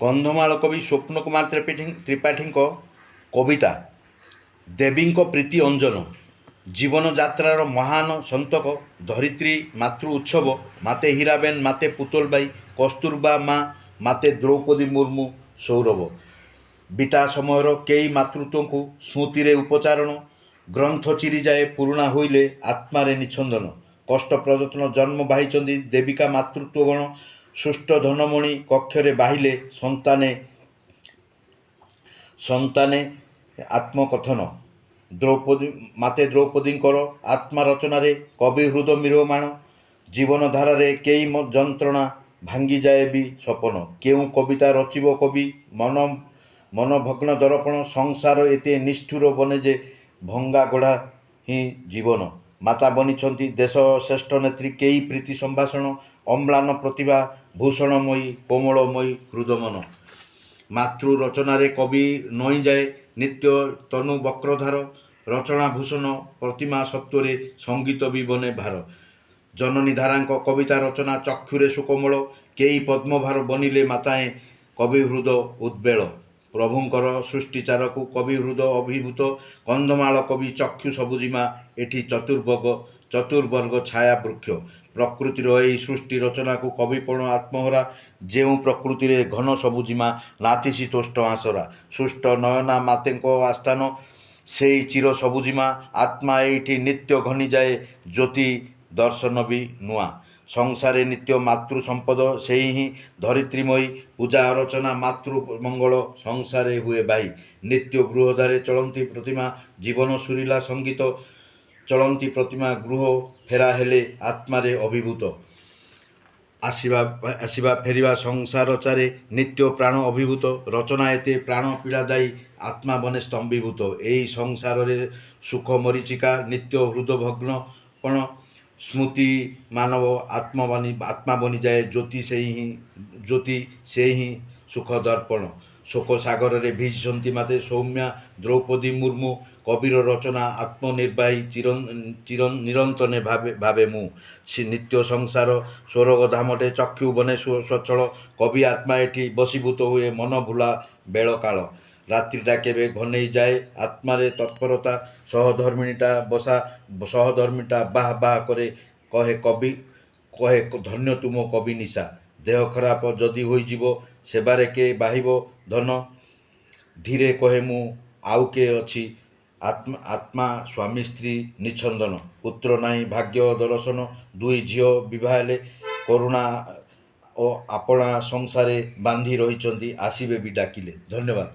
କନ୍ଧମାଳ କବି ସ୍ୱପ୍ନ କୁମାର ତ୍ରିପାଠୀଙ୍କ କବିତା ଦେବୀଙ୍କ ପ୍ରୀତି ଅଞ୍ଜନ। ଜୀବନ ଯାତ୍ରାର ମହାନ ସନ୍ତକ ଧରିତ୍ରୀ ମାତୃ ଉତ୍ସବ। ମାତେ ହୀରାବେନ୍ ମାତେ ପୁତଲବାଇ କସ୍ତୁରବା ମା ମାତେ ଦ୍ରୌପଦୀ ମୁର୍ମୁ ସୌରଭ। ବିତା ସମୟର କେଇ ମାତୃତ୍ୱଙ୍କୁ ସ୍ମୃତିରେ ଉପଚାରଣ। ଗ୍ରନ୍ଥ ଚିରିଯାଏ ପୁରୁଣା ହୋଇଲେ ଆତ୍ମାରେ ନିଛନ୍ଦନ। କଷ୍ଟ ପ୍ରଯତ୍ନ ଜନ୍ମ ବାହିଛନ୍ତି ଦେବିକା ମାତୃତ୍ୱ ଗଣ। ସୁଷ୍ଟ ଧନମଣି କକ୍ଷରେ ବାହିଲେ ସନ୍ତାନେ ଆତ୍ମକଥନ। ମାତେ ଦ୍ରୌପଦୀଙ୍କର ଆତ୍ମା ରଚନାରେ କବି ହୃଦ ମିରୋମାଣ। ଜୀବନ ଧାରାରେ କେଇ ଯନ୍ତ୍ରଣା ଭାଙ୍ଗିଯାଏ ବି ସପନ। କେଉଁ କବିତା ରଚିବ କବି ମନଭଗ୍ନ ଦର୍ପଣ। ସଂସାର ଏତେ ନିଷ୍ଠୁର ବନେ ଯେ ଭଙ୍ଗା ଗଢ଼ା ହିଁ ଜୀବନ। ମାତା ବନିଛନ୍ତି ଦେଶ ଶ୍ରେଷ୍ଠ ନେତ୍ରୀ କେଇ ପ୍ରୀତି ସମ୍ଭାଷଣ। ଅମ୍ଳାନ ପ୍ରତିଭା ଭୂଷଣମୟୀ କୋମଳମୟୀ ହୃଦମନ। ମାତୃ ରଚନାରେ କବି ନଇଁଯାଏ ନିତ୍ୟ ତନୁ ବକ୍ରଧାର। ରଚନା ଭୂଷଣ ପ୍ରତିମା ସତ୍ୱରେ ସଙ୍ଗୀତ ବି ବନେ ଭାର। ଜନନୀ ଧାରାଙ୍କ କବିତା ରଚନା ଚକ୍ଷୁରେ ସୁକୋମଳ। କେଇ ପଦ୍ମଭାର ବନିଲେ ମାତାଏ କବି ହୃଦ ଉଦ୍ବେଳ। ପ୍ରଭୁଙ୍କର ସୃଷ୍ଟିଚାରକୁ କବି ହୃଦ ଅଭିଭୂତ। କନ୍ଧମାଳ କବି ଚକ୍ଷୁ ସବୁଜିମା ଏଠି ଚତୁର୍ବର୍ଗ ଛାୟା ବୃକ୍ଷ। ପ୍ରକୃତିର ଏହି ସୃଷ୍ଟି ରଚନାକୁ କବିପଣ ଆତ୍ମହରା। ଯେଉଁ ପ୍ରକୃତିରେ ଘନ ସବୁଜିମା ନାଚିଶୀତୋଷ୍ଟ ଆସରା। ସୃଷ୍ଟ ନୟନା ମାତେଙ୍କ ଆସ୍ଥାନ ସେଇ ଚିର ସବୁଜିମା। ଆତ୍ମା ଏଇଠି ନିତ୍ୟ ଘନିଯାଏ ଜ୍ୟୋତି ଦର୍ଶନ ବି ନୂଆ। ସଂସାରେ ନିତ୍ୟ ମାତୃ ସମ୍ପଦ ସେଇ ହିଁ ଧରିତ୍ରୀମୟୀ। ପୂଜା ଅର୍ଚ୍ଚନା ମାତୃ ମଙ୍ଗଳ ସଂସାରେ ହୁଏ ବାଇ। ନିତ୍ୟ ଗୃହଦ୍ୱାରେ ଚଳନ୍ତି ପ୍ରତିମା ଜୀବନ ସୁରିଲା ସଙ୍ଗୀତ। ଚଳନ୍ତି ପ୍ରତିମା ଗୃହ ଫେରା ହେଲେ ଆତ୍ମାରେ ଅଭିଭୂତ। ଆସିବା ଫେରିବା ସଂସାରଚାରେ ନିତ୍ୟ ପ୍ରାଣ ଅଭିଭୂତ। ରଚନା ଏତେ ପ୍ରାଣ ପୀଡ଼ାଦାୟୀ ଆତ୍ମା ବନେ ସ୍ତମ୍ଭୀଭୂତ। ଏହି ସଂସାରରେ ସୁଖ ମରୀଚିକା ନିତ୍ୟ ହୃଦଭଗ୍ନପଣ। ସ୍ମୃତି ମାନବ ଆତ୍ମା ବନିଯାଏ ଜ୍ୟୋତି ସେ ହିଁ ସୁଖ ଦର୍ପଣ। ଶୋକ ସାଗରରେ ଭିଜିଛନ୍ତି ମାତେ ସୌମ୍ୟା ଦ୍ରୌପଦୀ ମୁର୍ମୁ। କବିର ରଚନା ଆତ୍ମନିର୍ବାହୀ ନିରନ୍ତନେ ଭାବେ ମୁଁ। ନିତ୍ୟ ସଂସାର ସ୍ୱର୍ଗ ଧାମଟେ ଚକ୍ଷୁ ବନେ ସ୍ୱଚ୍ଛଳ। କବି ଆତ୍ମା ଏଠି ବଶୀଭୂତ ହୁଏ ମନ ଭୁଲା ବେଳ କାଳ। ରାତ୍ରିଟା କେବେ ଘନେଇ ଯାଏ ଆତ୍ମାରେ ତତ୍ପରତା। ସହଧର୍ମିଣୀଟା ବାଃ ବାଃ କରେ କହେ ଧନ୍ୟ ତୁମ କବି ନିଶା। ଦେହ ଖରାପ ଯଦି ହୋଇଯିବ ସେବାରେ କେ ବାହିବ ଧନ। ଧୀରେ କହେ ମୁଁ ଆଉ କେ ଅଛି ଆତ୍ମା ସ୍ୱାମୀ ସ୍ତ୍ରୀ ନିଛନ୍ଦନ। ପୁତ୍ର ନାହିଁ ଭାଗ୍ୟ ଦରଶନ। ଦୁଇ ଝିଅ ବିଭା ହେଲେ କରୁଣା ଓ ଆପଣା ସଂସାରେ ବାନ୍ଧି ରହିଛନ୍ତି ଆସିବେ ବି ଡାକିଲେ। ଧନ୍ୟବାଦ।